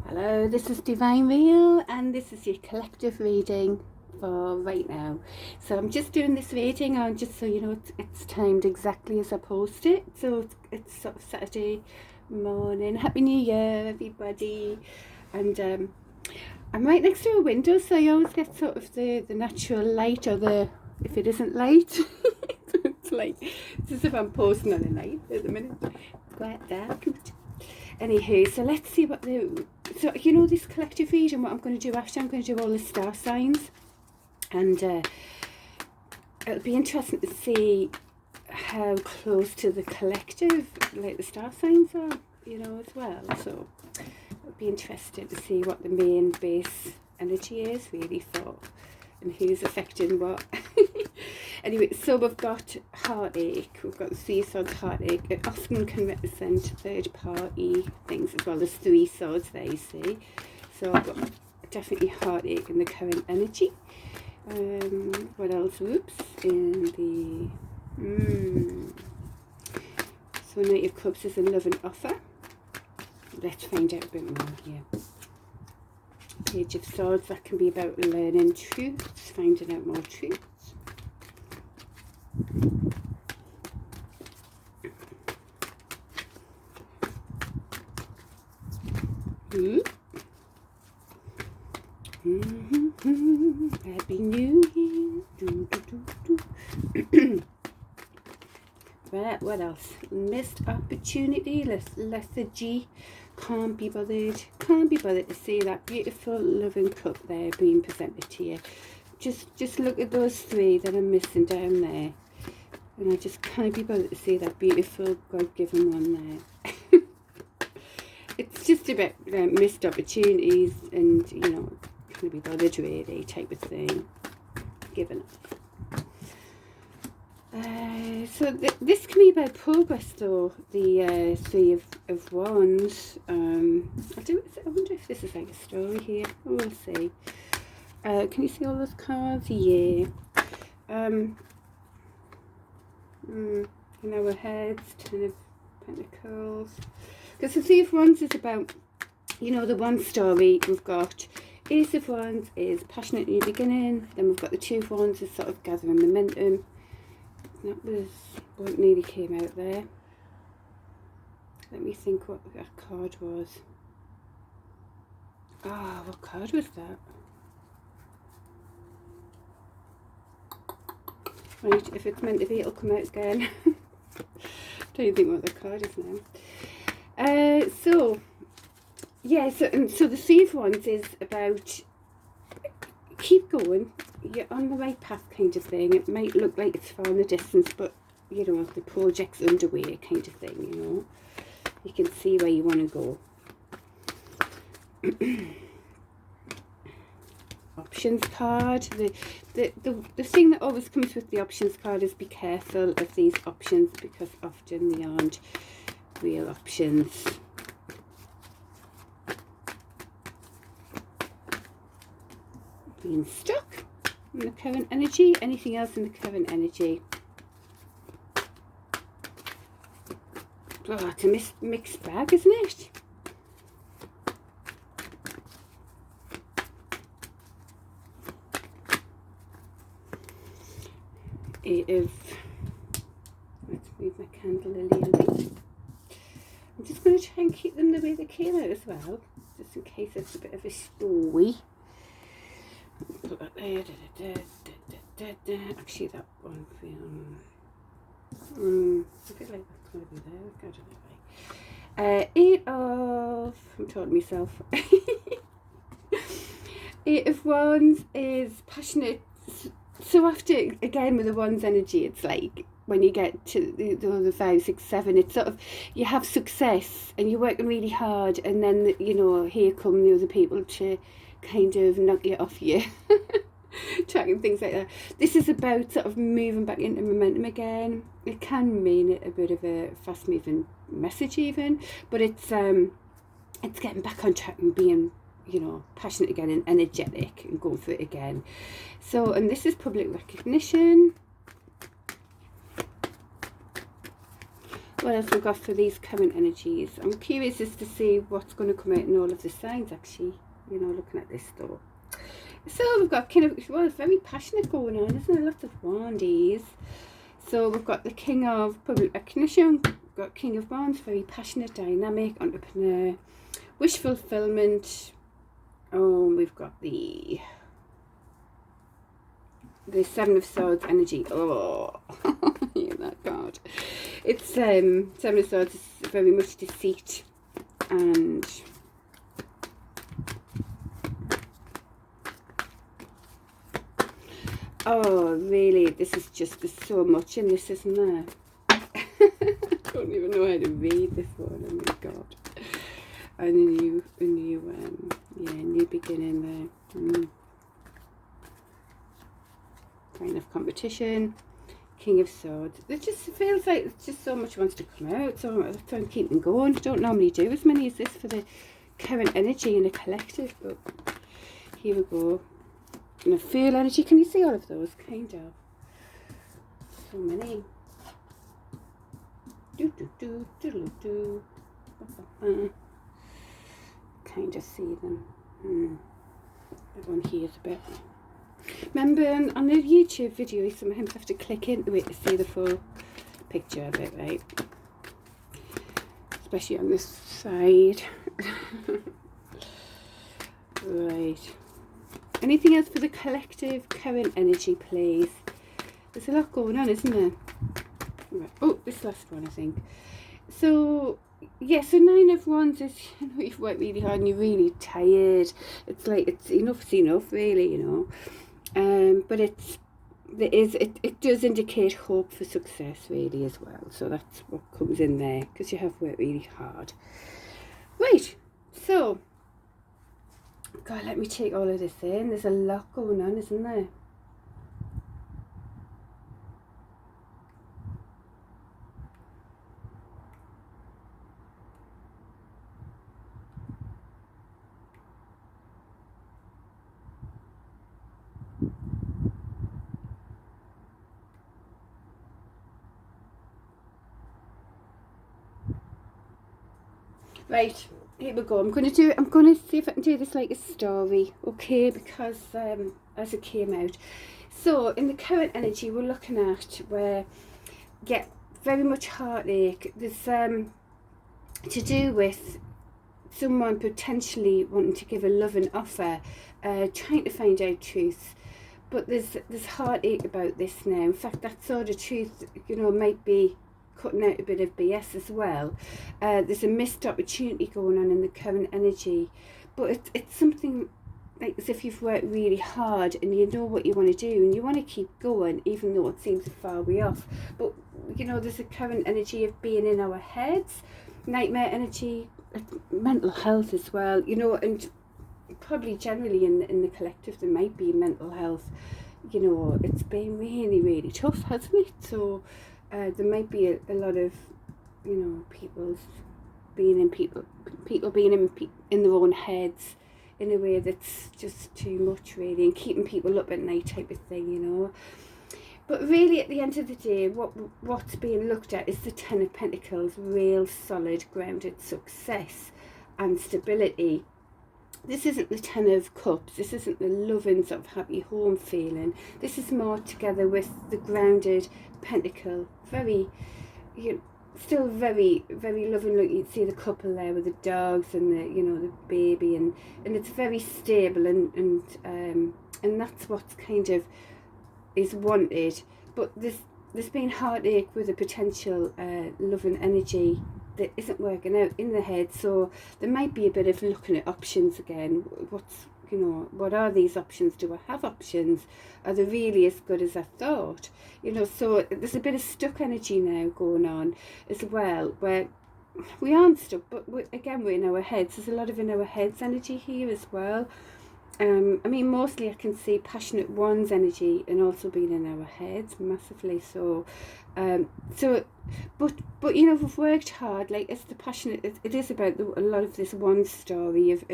Hello, this is Divine Real and this is your collective reading for right now. So I'm just doing this reading on just so you know it's timed exactly as I post it. So it's sort of Saturday morning. Happy New Year everybody. And I'm right next to a window, so I always get sort of the natural light, or if it isn't light it's like it's as if I'm posting on a night at the minute. Quite dark. Anywho, so let's see what so you know this collective reading, what I'm going to do after, I'm going to do all the star signs, and it'll be interesting to see how close to the collective like the star signs are, you know, as well. So it'll be interesting to see what the main base energy is really for and who's affecting what. Anyway, so we've got heartache, we've got the three swords heartache. It often can represent third party things as well. There's three swords there, you see. So I've got definitely heartache in the current energy. What else? Oops, in the so Knight of Cups is a love and offer. Let's find out a bit more here. Page of Swords, that can be about learning truths, finding out more truths. Happy New Year. Right, what else? Missed opportunity, lethargy, can't be bothered to see that beautiful loving cup there being presented to you. Just look at those three that I'm missing down there, and I just can't be bothered to see that beautiful God-given one there. It's just about missed opportunities and, you know, can't be bothered really type of thing, given up. So this can be about progress though, the Three of Wands. I wonder if this is like a story here. We'll see. Can you see all those cards? Yeah. In our heads, Ten of Pentacles. Because the Three of Wands is about, you know, the one story we've got. Ace of Wands is passionate in the beginning. Then we've got the Two of Wands is sort of gathering momentum. That was what nearly came out there. Let me think what that card was. Ah, what card was that? Right, if it's meant to be, it'll come out again. Don't think what the card is now. So the Three of Wands is about keep going, you're on the right path kind of thing. It might look like it's far in the distance, but you know, the project's underway kind of thing, you know. You can see where you want to go. Options card. The thing that always comes with the options card is be careful of these options, because often they aren't real options. Being stuck in the current energy. Anything else in the current energy? Oh, it's a mixed bag, isn't it? Let's move my candle a little bit. I'm just going to try and keep them the way they came out as well, just in case it's a bit of a story. Put that there. Actually, that one a bit like that's going to be there. I've got it anyway. Eight of... I'm talking to myself. Eight of Wands is passionate. So after, again, with the Wands energy, it's like when you get to the 5, 6, 7, it's sort of, you have success and you're working really hard, and then, you know, here come the other people to kind of knock you off your track and things like that. This is about sort of moving back into momentum again. It can mean a bit of a fast moving message even, but it's getting back on track and being, you know, passionate again and energetic and going for it again. So, and this is public recognition. what else we've got for these current energies. I'm curious as to see what's going to come out in all of the signs, actually, you know, looking at this though. So we've got kind of, well, it's very passionate going on, isn't it? Lots of wandies. So we've got the King of Public Recognition, we've got King of Wands, very passionate, dynamic, entrepreneur, wish fulfillment. Oh, we've got the Seven of Swords energy. Oh, yeah, that card. It's Seven of Swords is very much deceit and oh, really, this is just, there's so much in this, isn't there? I don't even know how to read this one. Oh my god. And a new beginning there. Kind of competition. King of Swords. It just feels like it's just so much wants to come out, so I'm trying to keep them going. I don't normally do as many as this for the current energy in a collective, but here we go. And a Fool energy. Can you see all of those? Kind of. So many. Kind of see them. That one here is a bit. Remember on the YouTube video, you sometimes have to click into it to see the full picture of it, right? Especially on this side. Right. Anything else for the collective current energy, please? There's a lot going on, isn't there? Right. Oh, this last one, I think. So, yeah, so 9 of Wands is, you know, you've worked really hard and you're really tired. It's like, it's enough's enough, really, you know. But it does indicate hope for success, really, as well. So that's what comes in there, because you have worked really hard. Right, so, God, let me take all of this in. There's a lot going on, isn't there? Right, here we go. I'm gonna see if I can do this like a story, okay? Because as it came out. So in the current energy we're looking at, where get very much heartache. There's to do with someone potentially wanting to give a loving offer, trying to find out truth. But there's heartache about this now. In fact, that sort of truth, you know, might be cutting out a bit of BS as well. There's a missed opportunity going on in the current energy, but it's something like as if you've worked really hard and you know what you want to do and you want to keep going even though it seems far way off. But you know, there's a current energy of being in our heads, nightmare energy, mental health as well, you know, and probably generally in the collective there might be mental health. You know, it's been really, really tough, hasn't it? So there might be a lot of, you know, people being in their own heads in a way that's just too much, really, and keeping people up at night type of thing, you know. But really, at the end of the day, what's being looked at is the Ten of Pentacles, real solid, grounded success and stability. This isn't the Ten of Cups. This isn't the loving sort of happy home feeling. This is more together with the grounded Pentacle. Very, you know, still very, very loving. Look, you see the couple there with the dogs and the, you know, the baby, and it's very stable, and that's what's kind of is wanted. But there's been heartache with a potential loving energy that isn't working out in the head. So there might be a bit of looking at options again. What's, you know, what are these options? Do I have options? Are they really as good as I thought? You know, so there's a bit of stuck energy now going on as well, where we aren't stuck, but again, we're in our heads. There's a lot of in our heads energy here as well. I mean, mostly I can see passionate one's energy and also being in our heads massively. So, but you know, we've worked hard. Like, it's the passionate. It is about a lot of this one story of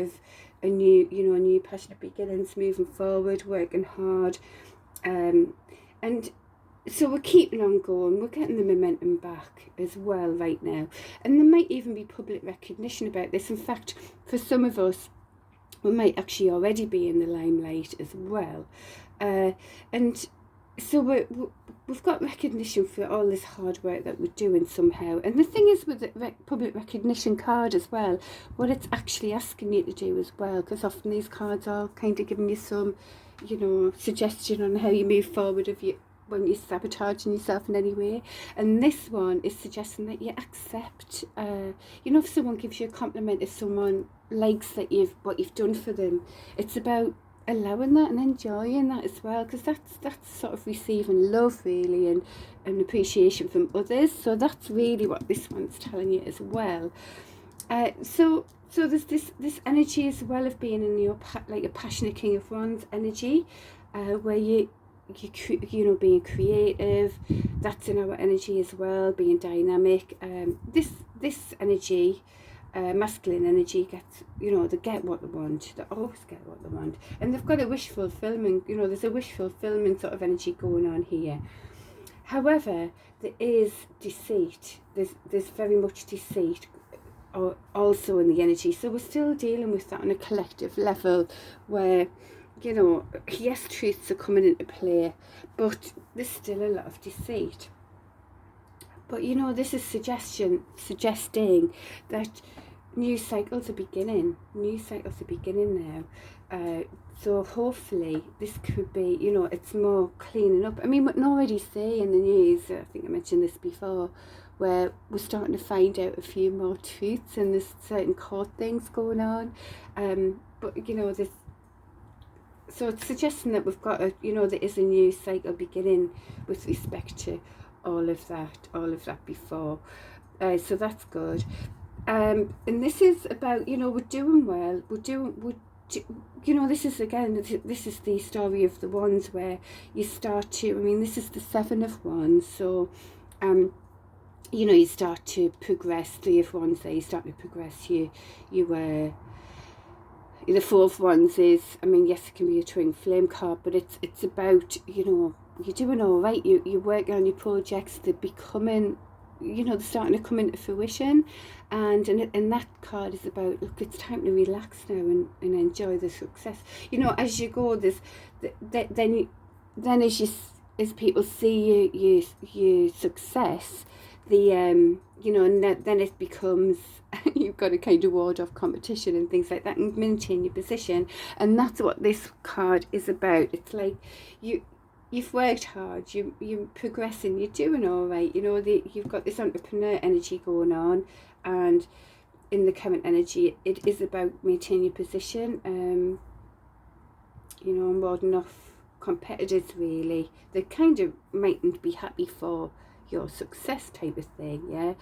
a new, you know, a new passionate beginnings, moving forward, working hard, and So we're keeping on going, we're getting the momentum back as well right now. And there might even be public recognition about this. In fact, for some of us, we might actually already be in the limelight as well. And so we've got recognition for all this hard work that we're doing somehow. And the thing is with the public recognition card as well, what it's actually asking you to do as well, because often these cards are kind of giving you some, you know, suggestion on how you move forward when you're sabotaging yourself in any way. And this one is suggesting that you accept, you know, if someone gives you a compliment, if someone likes what you've done for them, it's about allowing that and enjoying that as well, because that's sort of receiving love really, and appreciation from others. So that's really what this one's telling you as well. So there's this energy as well of being in your like a passionate King of Wands energy, where you know, being creative. That's in our energy as well, being dynamic. This energy, masculine energy, gets, you know, they get what they want. They always get what they want, and they've got a wish fulfillment. You know, there's a wish fulfillment sort of energy going on here. However, there is deceit. There's very much deceit also in the energy. So we're still dealing with that on a collective level, where, you know, yes, truths are coming into play, but there's still a lot of deceit. But, you know, this is suggesting that new cycles are beginning. New cycles are beginning now. So hopefully this could be, you know, it's more cleaning up. I mean, we can already see in the news, I think I mentioned this before, where we're starting to find out a few more truths, and there's certain court things going on. But, you know, so it's suggesting that we've got you know, there is a new cycle beginning with respect to all of that before. So that's good. And this is about, you know, we're doing well. You know, this is the story of the Wands, where you start to, I mean, this is the Seven of Wands. So, you know, you start to progress. Three of Wands there, you start to progress. The Fourth Wands is, I mean, yes, it can be a twin flame card, but it's about, you know, you're doing all right. You're working on your projects. They're becoming, you know, they're starting to come into fruition, and that card is about, look, it's time to relax now and enjoy the success. You know, as you go, then as people see your success, you know, and then it becomes, you've got to kind of ward off competition and things like that and maintain your position. And that's what this card is about. It's like you've worked hard, you're progressing, you're doing all right. You know, you've got this entrepreneur energy going on, and in the current energy, it is about maintaining your position. You know, warding off competitors really. They kind of mightn't be happy for your success type of thing, yeah.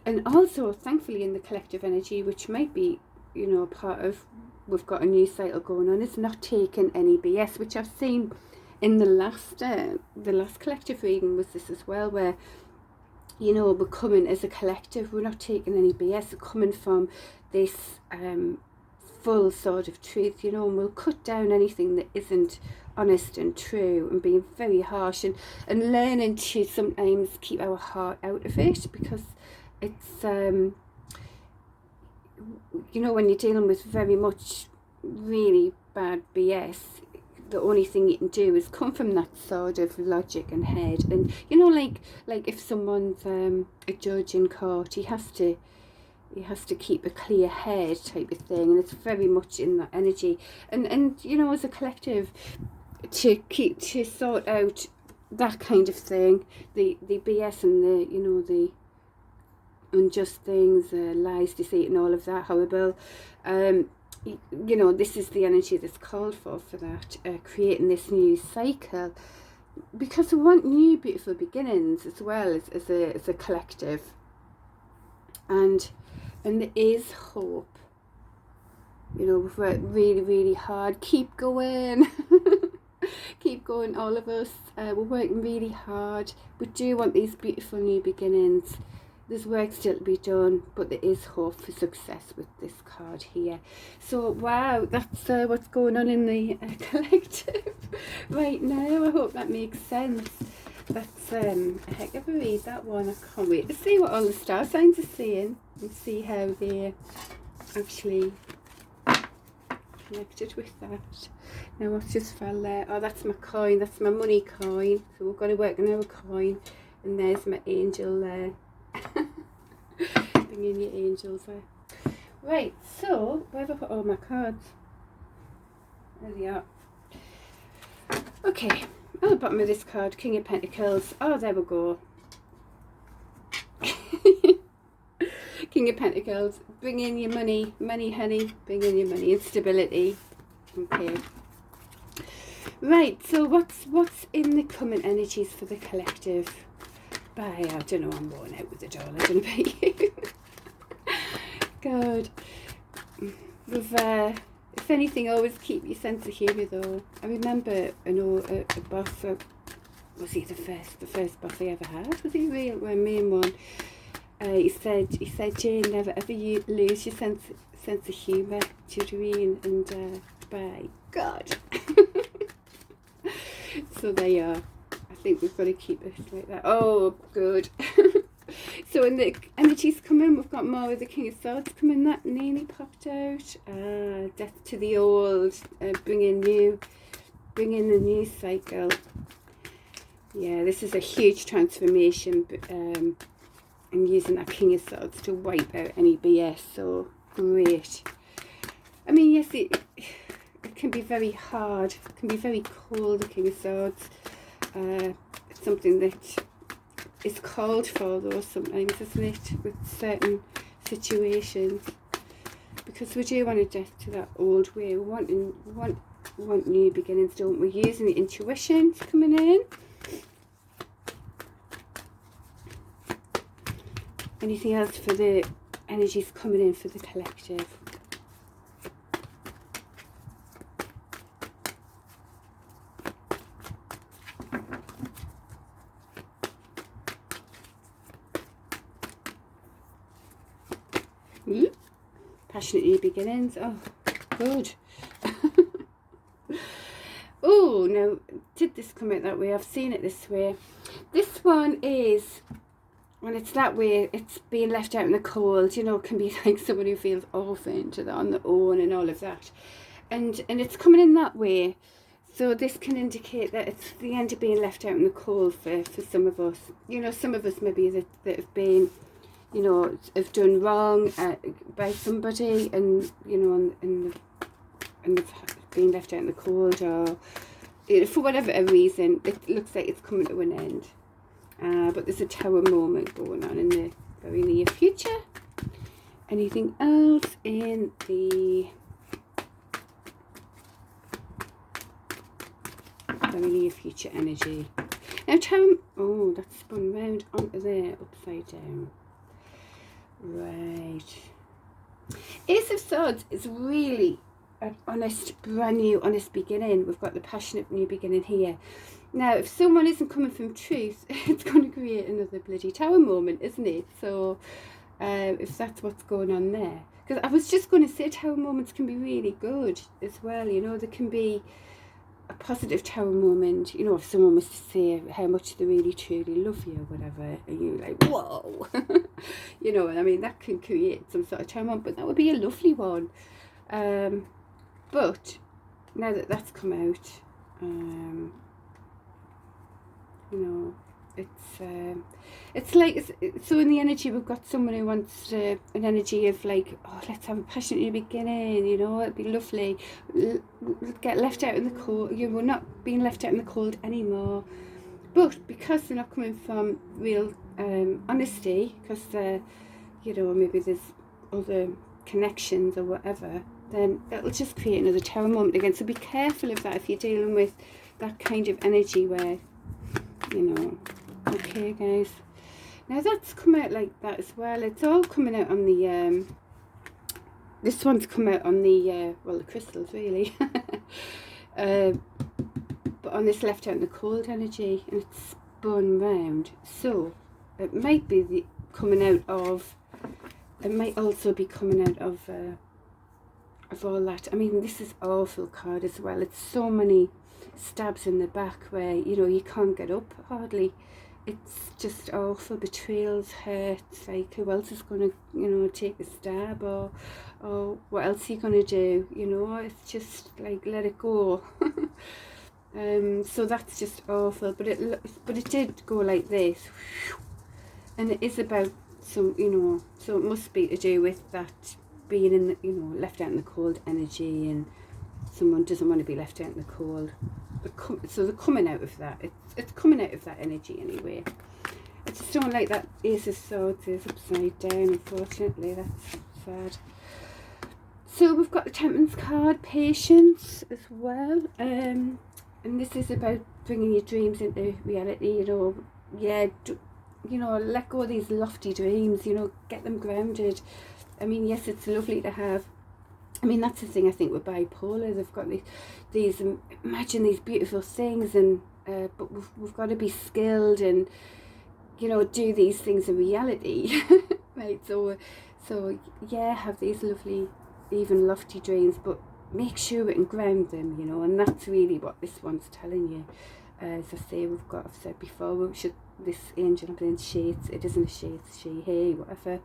And also, thankfully, in the collective energy, which might be, you know, part of, we've got a new cycle going on, is not taking any BS, which I've seen in the last collective reading was this as well, where, you know, we're coming as a collective, we're not taking any BS, we're coming from this full sort of truth, you know, and we'll cut down anything that isn't honest and true, and being very harsh, and learning to sometimes keep our heart out of it, because it's you know, when you're dealing with very much really bad BS, the only thing you can do is come from that sort of logic and head. And, you know, like if someone's a judge in court, he has to keep a clear head type of thing, and it's very much in that energy. And you know, as a collective, to sort out that kind of thing, the BS and the, you know, the unjust things, lies, deceit and all of that, horrible, you know, this is the energy that's called for that, creating this new cycle, because we want new beautiful beginnings as well as a collective, and there is hope. You know, we've worked really, really hard. Keep going. Keep going, all of us. We're working really hard. We do want these beautiful new beginnings. There's work still to be done, but there is hope for success with this card here. So, wow, that's what's going on in the collective right now. I hope that makes sense. That's a heck of a read, that one. I can't wait to see what all the star signs are saying and see how they're actually connected with that. Now what's just fell there? Oh, that's my coin, that's my money coin. So we've got to work on our coin. And there's my angel there. Bring in your angels there. Right, so where have I put all my cards? There they are. Okay, at the bottom of this card, King of Pentacles. Oh, there we go. King of Pentacles. Bring in your money. Money, honey. Bring in your money and stability. Okay. Right, so what's in the coming energies for the collective? Bye. I don't know, I'm worn out with the doll. I don't know about you. God. With, if anything, always keep your sense of humour though. I remember, you know, a boss, was he the first boss I ever had? Was he real? Well, main one. He said, Jane, never ever you lose your sense of humour. Do you know what I mean? And by God. So there you are. I think we've got to keep it like that. Oh, good. So when the energies come in, we've got more of the King of Swords coming. That nearly popped out. Death to the old. Bring in the new cycle. Yeah, this is a huge transformation. And using that King of Swords to wipe out any BS. So great. I mean, yes, it can be very hard. It can be very cold, the King of Swords. It's something that is called for though sometimes, isn't it, with certain situations, because we do want a death to that old way. We want new beginnings, don't we? Using the intuitions coming in. Anything else for the energies coming in for the collective? Passionate new beginnings. Oh, good. Oh, no, did this come out that way? I've seen it this way. This one is, when it's that way, it's being left out in the cold, you know, it can be like someone who feels orphaned on their own and all of that. And it's coming in that way. So this can indicate that it's the end of being left out in the cold for some of us. You know, some of us maybe that have been, you know, have done wrong by somebody, and you know, and they've been left out in the cold, or you know, for whatever reason, it looks like it's coming to an end. But there's a tower moment going on in the very near future. Anything else in the very near future energy? Now, tower. Oh, that's spun round onto there, upside down. Right. Ace of Swords is really an honest, brand new, honest beginning. We've got the passionate new beginning here. Now, if someone isn't coming from truth, it's going to create another bloody tower moment, isn't it? So, if that's what's going on there. Because I was just going to say tower moments can be really good as well. You know, there can be a positive tower moment, you know, if someone was to say how much they really truly love you or whatever, and you're like, whoa. You know, I mean, that can create some sort of tower moment, but that would be a lovely one. But now that that's come out, you know, it's like, so in the energy we've got someone who wants an energy of like, oh, let's have a passionate new beginning, you know, it'd be lovely, get left out in the cold. You know, we're not being left out in the cold anymore, but because they're not coming from real honesty, because you know, maybe there's other connections or whatever, then it'll just create another tower moment again. So be careful of that if you're dealing with that kind of energy where, you know. Okay, guys, now that's come out like that as well. It's all coming out on the this one's come out on the well, the crystals really. But on this left out in the cold energy, and it's spun round, so it might be coming out of, it might also be coming out of of all that. I mean, this is awful card as well. It's so many stabs in the back where, you know, you can't get up hardly. It's just awful. Betrayals, hurts, like who else is going to, you know, take a stab, or what else are you going to do, you know? It's just like, let it go. So that's just awful, but it did go like this, and it is about some, you know, so it must be to do with that being in the, you know, left out in the cold energy, and someone doesn't want to be left out in the cold. So they're coming out of that. It's coming out of that energy anyway. I just don't like that Ace of Swords is upside down, unfortunately. That's sad. So we've got the Temperance card, Patience as well. And this is about bringing your dreams into reality, you know. Yeah, you know, let go of these lofty dreams, you know, get them grounded. I mean, yes, it's lovely to have. I mean, that's the thing, I think, with bipolar. They've got these imagine these beautiful things, and but we've got to be skilled and, you know, do these things in reality. Right, so yeah, have these lovely, even lofty dreams, but make sure we can ground them, you know, and that's really what this one's telling you. As I say, I've said before, this angel up in shades, it isn't a shade, it's she, hey, whatever.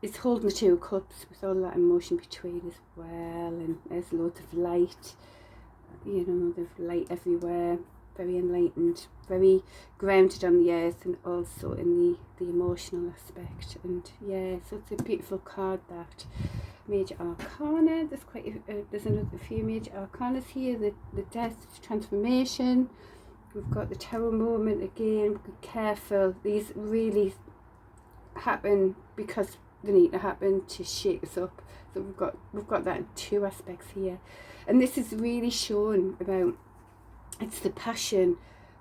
It's holding the Two of Cups with all that emotion between as well, and there's loads of light, you know, there's light everywhere, very enlightened, very grounded on the earth, and also in the emotional aspect. And yeah, so it's a beautiful card, that Major Arcana. There's there's a few Major Arcanas here. The Death, Transformation. We've got the Tower moment again. Be careful. These really happen because they need to happen to shake us up. So we've got that in two aspects here, and this is really shown about, it's the passion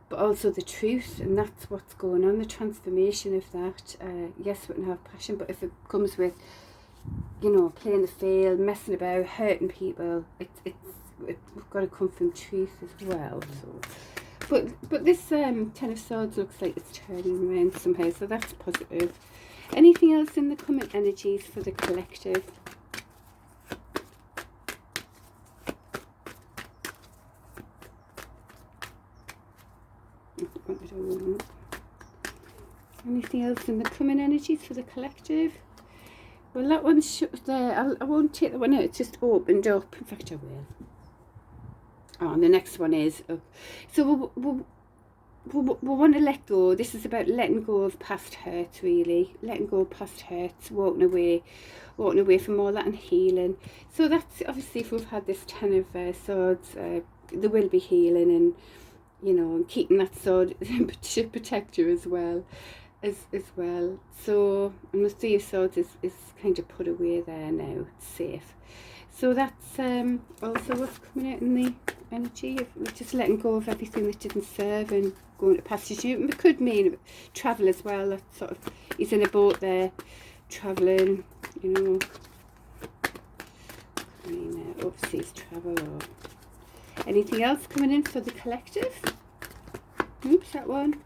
but also the truth, and that's what's going on, the transformation of that. Yes, we can have passion, but if it comes with, you know, playing the field, messing about, hurting people, we've got to come from truth as well. So but this Ten of Swords looks like it's turning around somehow, so that's positive. Anything else in the coming energies for the collective? Anything else in the coming energies for the collective? Well, that one's shut there. I won't take that one out. It's just opened up. In fact, I will. Oh, and the next one is... So we want to let go. This is about letting go of past hurts, really. Letting go of past hurts, walking away from all that, and healing. So that's obviously, if we've had this Ten of Swords, there will be healing, and, you know, and keeping that sword to protect you as well. So, and the Three of Swords is kind of put away there now. It's safe. So that's also what's coming out in the energy of just letting go of everything that didn't serve and going to pastures. It could mean travel as well. That sort of, he's in a boat there, travelling, you know. I mean, overseas travel, or anything else coming in for the collective. Oops, that one.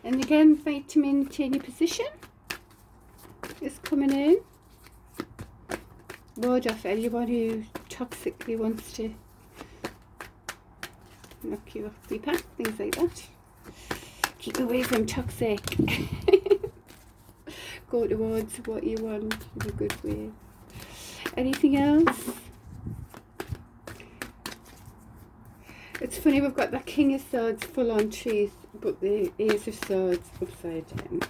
And again, fight to maintain your position is coming in. Ward off anyone who toxically wants to knock you off your path, things like that. Keep away from toxic. Go towards what you want in a good way. Anything else? It's funny, we've got that King of Swords full on truth, but the Ace of Swords upside down.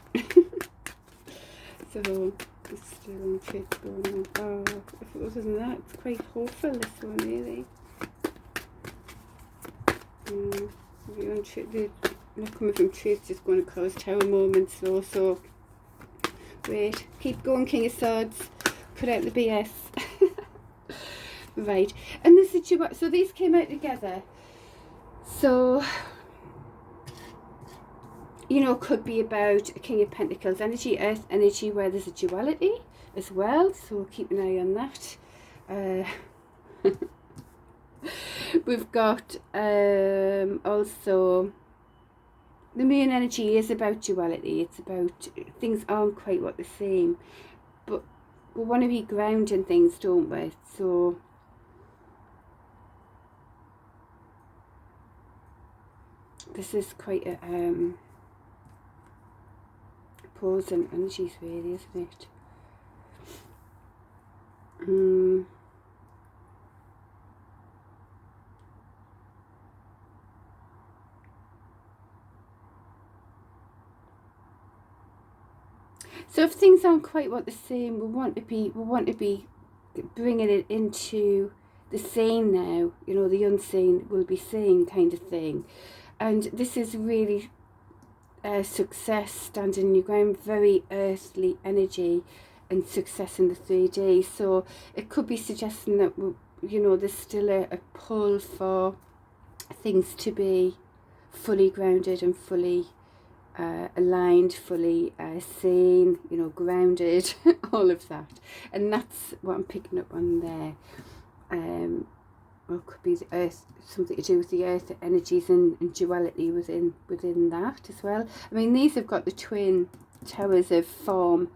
So it's still on truth going on. Oh, other than that, it's quite hopeful, this one, really. They're not coming from truth, just going to cause Tower moments though. So wait, keep going, King of Swords, put out the BS. Right, and this is so these came out together. So, you know, could be about a King of Pentacles energy, Earth energy, where there's a duality as well. So we'll keep an eye on that. We've got also the Moon energy is about duality. It's about things aren't quite what they're saying, but want to be grounding things, don't we? So this is quite a opposing energies, really, isn't it? So if things aren't quite what they're saying, we want to be bringing it into the seen now. You know, the unseen will be seen, kind of thing. And this is really success, standing your ground, very earthly energy, and success in the 3D. So it could be suggesting that, you know, there's still a pull for things to be fully grounded and fully aligned, fully sane, you know, grounded, all of that. And that's what I'm picking up on there. Well, it could be the earth, something to do with the earth energies and duality within that as well. I mean, these have got the twin towers of form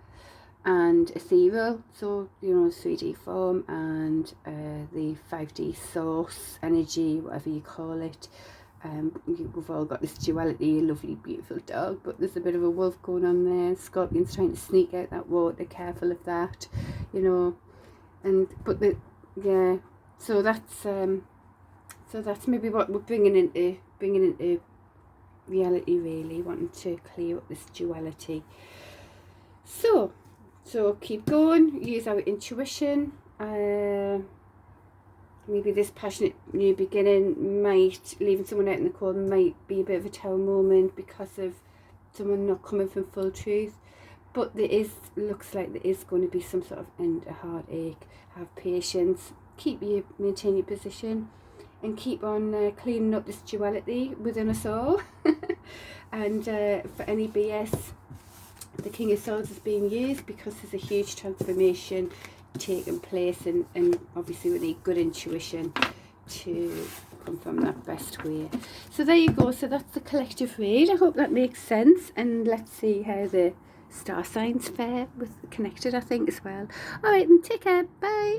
and ethereal, so, you know, 3D form and the 5D source energy, whatever you call it. We've all got this duality, a lovely beautiful dog, but there's a bit of a wolf going on there. Scorpion's trying to sneak out that water, careful of that, you know. And yeah, so that's maybe what we're bringing into reality, really, wanting to clear up this duality. So keep going, use our intuition. Maybe this passionate new beginning might, leaving someone out in the cold, might be a bit of a tower moment because of someone not coming from full truth. But looks like there is going to be some sort of end, a heartache. Have patience, maintain your position, and keep on cleaning up this duality within us all. And for any BS, the King of Swords is being used because there's a huge transformation taking place, and obviously we need good intuition to come from that best way. So there you go. So that's the collective read. I hope that makes sense, and let's see how the star signs fare with connected, I think, as well. All right, and take care. Bye.